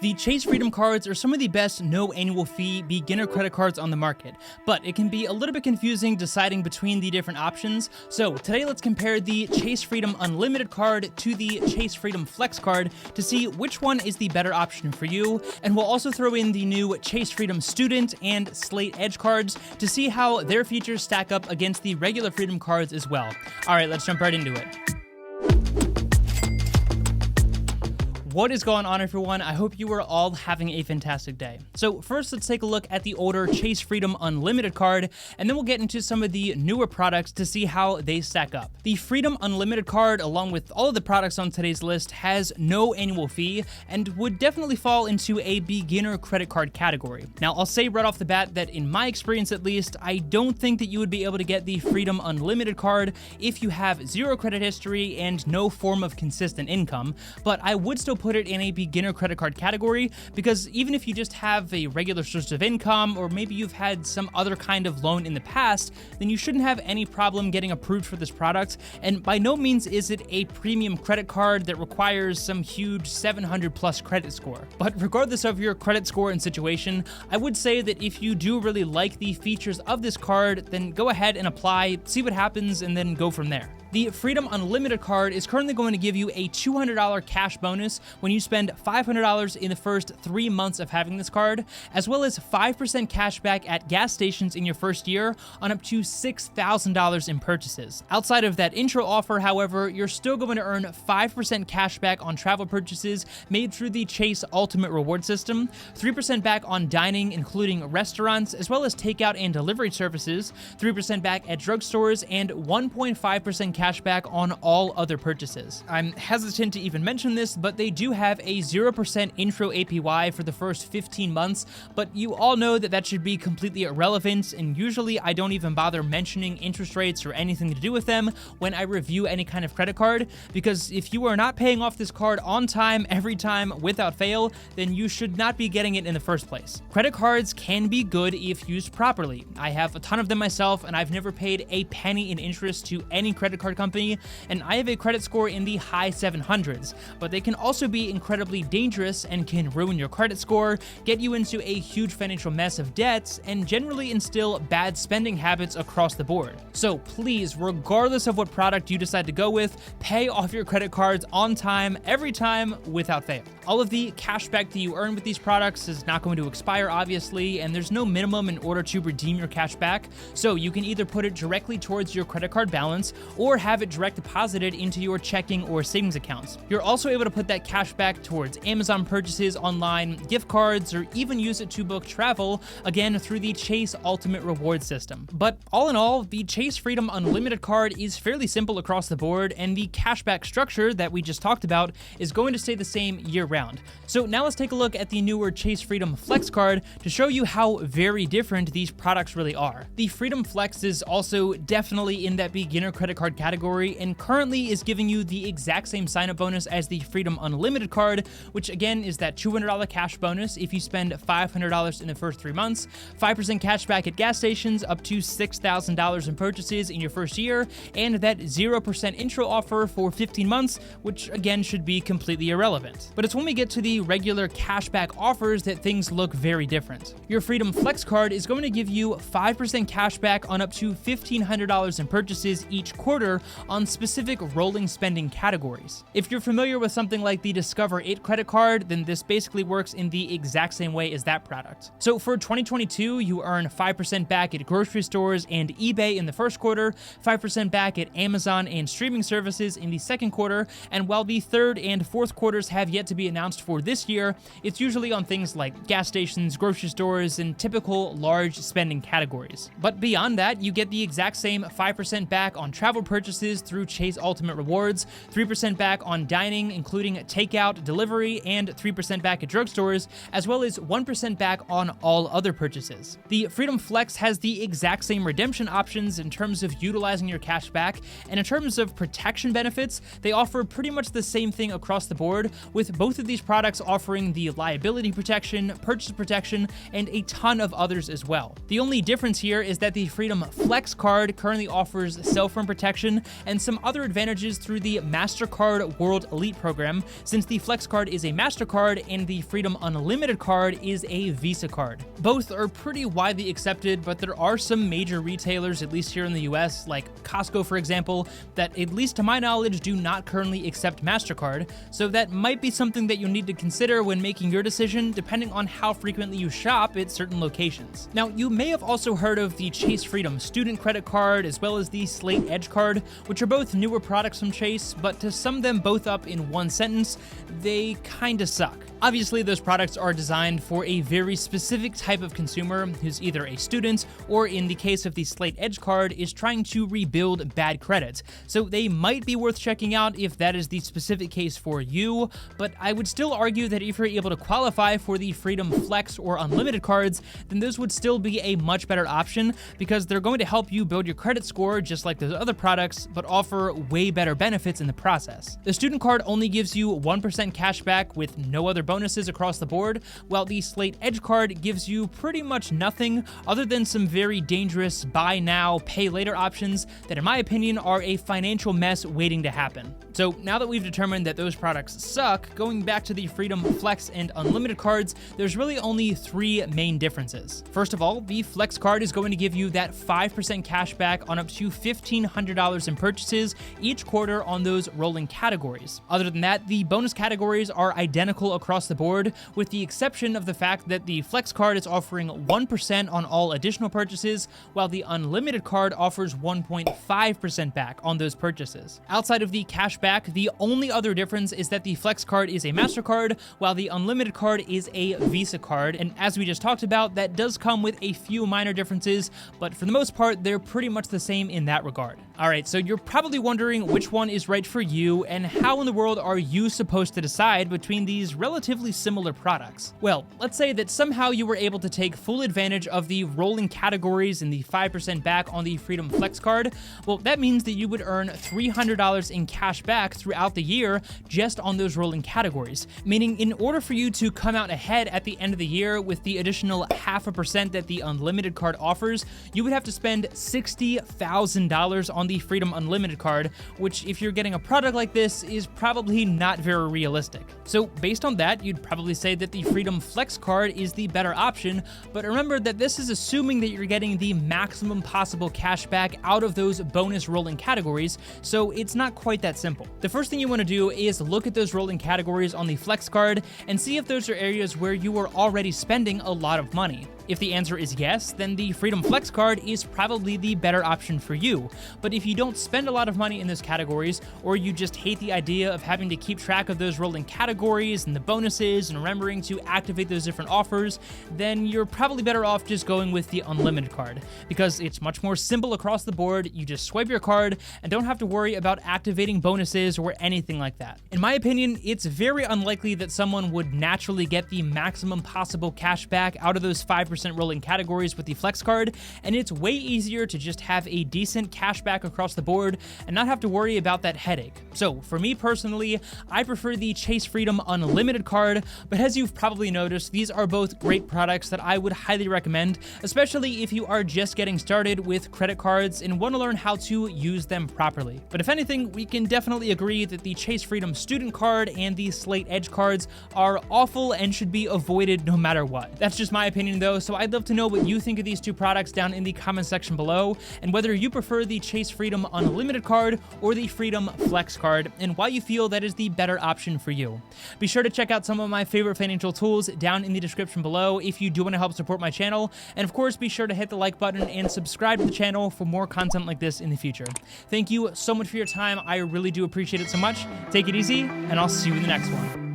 The Chase Freedom cards are some of the best no annual fee beginner credit cards on the market, but it can be a little bit confusing deciding between the different options. So today let's compare the Chase Freedom Unlimited card to the Chase Freedom Flex card to see which one is the better option for you, and we'll also throw in the new Chase Freedom Student and Slate Edge cards to see how their features stack up against the regular Freedom cards as well. Alright, let's jump right into it. What is going on, everyone? I hope you are all having a fantastic day. So first, let's take a look at the older Chase Freedom Unlimited card, and then we'll get into some of the newer products to see how they stack up. The Freedom Unlimited card, along with all of the products on today's list, has no annual fee and would definitely fall into a beginner credit card category. Now, I'll say right off the bat that in my experience at least, I don't think that you would be able to get the Freedom Unlimited card if you have zero credit history and no form of consistent income, but I would still put it in a beginner credit card category because even if you just have a regular source of income or maybe you've had some other kind of loan in the past, then you shouldn't have any problem getting approved for this product. And by no means is it a premium credit card that requires some huge 700 plus credit score. But regardless of your credit score and situation, I would say that if you do really like the features of this card, then go ahead and apply, see what happens, and then go from there. The Freedom Unlimited card is currently going to give you a $200 cash bonus when you spend $500 in the first 3 months of having this card, as well as 5% cash back at gas stations in your first year on up to $6,000 in purchases. Outside of that intro offer, however, you're still going to earn 5% cash back on travel purchases made through the Chase Ultimate Reward System, 3% back on dining, including restaurants, as well as takeout and delivery services, 3% back at drugstores, and 1.5% cash back on all other purchases. I'm hesitant to even mention this, but they do have a 0% intro APY for the first 15 months, but you all know that that should be completely irrelevant, and usually I don't even bother mentioning interest rates or anything to do with them when I review any kind of credit card, because if you are not paying off this card on time, every time, without fail, then you should not be getting it in the first place. Credit cards can be good if used properly. I have a ton of them myself, and I've never paid a penny in interest to any credit card company, and I have a credit score in the high 700s, but they can also be incredibly dangerous and can ruin your credit score, get you into a huge financial mess of debts, and generally instill bad spending habits across the board. So please, regardless of what product you decide to go with, pay off your credit cards on time, every time, without fail. All of the cash back that you earn with these products is not going to expire, obviously, and there's no minimum in order to redeem your cash back, so you can either put it directly towards your credit card balance or have it direct deposited into your checking or savings accounts. You're also able to put that cash back towards Amazon purchases, online gift cards, or even use it to book travel, again through the Chase Ultimate Reward System. But all in all, the Chase Freedom Unlimited card is fairly simple across the board, and the cashback structure that we just talked about is going to stay the same year-round. So now let's take a look at the newer Chase Freedom Flex card to show you how very different these products really are. The Freedom Flex is also definitely in that beginner credit card category, and currently is giving you the exact same sign-up bonus as the Freedom Unlimited card, which again is that $200 cash bonus if you spend $500 in the first 3 months, 5% cash back at gas stations, up to $6,000 in purchases in your first year, and that 0% intro offer for 15 months, which again should be completely irrelevant. But it's when we get to the regular cashback offers that things look very different. Your Freedom Flex card is going to give you 5% cash back on up to $1,500 in purchases each quarter on specific rolling spending categories. If you're familiar with something like the Discover It credit card, then this basically works in the exact same way as that product. So for 2022, you earn 5% back at grocery stores and eBay in the first quarter, 5% back at Amazon and streaming services in the second quarter, and while the third and fourth quarters have yet to be announced for this year, it's usually on things like gas stations, grocery stores, and typical large spending categories. But beyond that, you get the exact same 5% back on travel purchases through Chase Ultimate Rewards, 3% back on dining, including takeout, delivery, and 3% back at drugstores, as well as 1% back on all other purchases. The Freedom Flex has the exact same redemption options in terms of utilizing your cash back, and in terms of protection benefits, they offer pretty much the same thing across the board, with both of these products offering the liability protection, purchase protection, and a ton of others as well. The only difference here is that the Freedom Flex card currently offers cell phone protection, subscription, and some other advantages through the MasterCard World Elite program, since the Flex card is a MasterCard and the Freedom Unlimited card is a Visa card. Both are pretty widely accepted, but there are some major retailers, at least here in the US, like Costco for example, that at least to my knowledge do not currently accept MasterCard, so that might be something that you'll need to consider when making your decision, depending on how frequently you shop at certain locations. Now, you may have also heard of the Chase Freedom Student Credit Card as well as the Slate Edge Card, which are both newer products from Chase, but to sum them both up in one sentence, they kinda suck. Obviously, those products are designed for a very specific type of consumer who's either a student or, in the case of the Slate Edge card, is trying to rebuild bad credit. So they might be worth checking out if that is the specific case for you, but I would still argue that if you're able to qualify for the Freedom Flex or Unlimited cards, then those would still be a much better option because they're going to help you build your credit score just like those other products, but offer way better benefits in the process. The student card only gives you 1% cash back with no other bonuses across the board, while the Slate Edge card gives you pretty much nothing other than some very dangerous buy now, pay later options that in my opinion are a financial mess waiting to happen. So now that we've determined that those products suck, going back to the Freedom Flex and Unlimited cards, there's really only three main differences. First of all, the Flex card is going to give you that 5% cash back on up to $1,500 in purchases each quarter on those rolling categories. Other than that, the bonus categories are identical across the board, with the exception of the fact that the Flex card is offering 1% on all additional purchases, while the Unlimited card offers 1.5% back on those purchases. Outside of the cash back, the only other difference is that the Flex card is a MasterCard, while the Unlimited card is a Visa card, and as we just talked about, that does come with a few minor differences, but for the most part, they're pretty much the same in that regard. Alright, so you're probably wondering which one is right for you, and how in the world are you supposed to decide between these relatively similar products? Well, let's say that somehow you were able to take full advantage of the rolling categories and the 5% back on the Freedom Flex card. Well, that means that you would earn $300 in cash back throughout the year just on those rolling categories, meaning in order for you to come out ahead at the end of the year with the additional 0.5% that the Unlimited card offers, you would have to spend $60,000 on the Freedom Unlimited card, which if you're getting a product like this is probably not very realistic. So based on that, you'd probably say that the Freedom Flex card is the better option, but remember that this is assuming that you're getting the maximum possible cash back out of those bonus rolling categories, so it's not quite that simple. The first thing you want to do is look at those rolling categories on the Flex card and see if those are areas where you are already spending a lot of money. If the answer is yes, then the Freedom Flex card is probably the better option for you. But if you don't spend a lot of money in those categories, or you just hate the idea of having to keep track of those rolling categories and the bonuses and remembering to activate those different offers, then you're probably better off just going with the Unlimited card, because it's much more simple across the board. You just swipe your card and don't have to worry about activating bonuses or anything like that. In my opinion, it's very unlikely that someone would naturally get the maximum possible cash back out of those 5% rolling categories with the Flex card, and it's way easier to just have a decent cash back across the board and not have to worry about that headache. So for me personally, I prefer the Chase Freedom Unlimited card, but as you've probably noticed, these are both great products that I would highly recommend, especially if you are just getting started with credit cards and want to learn how to use them properly. But if anything, we can definitely agree that the Chase Freedom Student Card and the Slate Edge cards are awful and should be avoided no matter what. That's just my opinion though, so I'd love to know what you think of these two products down in the comment section below, and whether you prefer the Chase Freedom Unlimited card or the Freedom Flex card, and why you feel that is the better option for you. Be sure to check out some of my favorite financial tools down in the description below if you do want to help support my channel, and of course be sure to hit the like button and subscribe to the channel for more content like this in the future. Thank you so much for your time. I really do appreciate it so much. Take it easy, and I'll see you in the next one.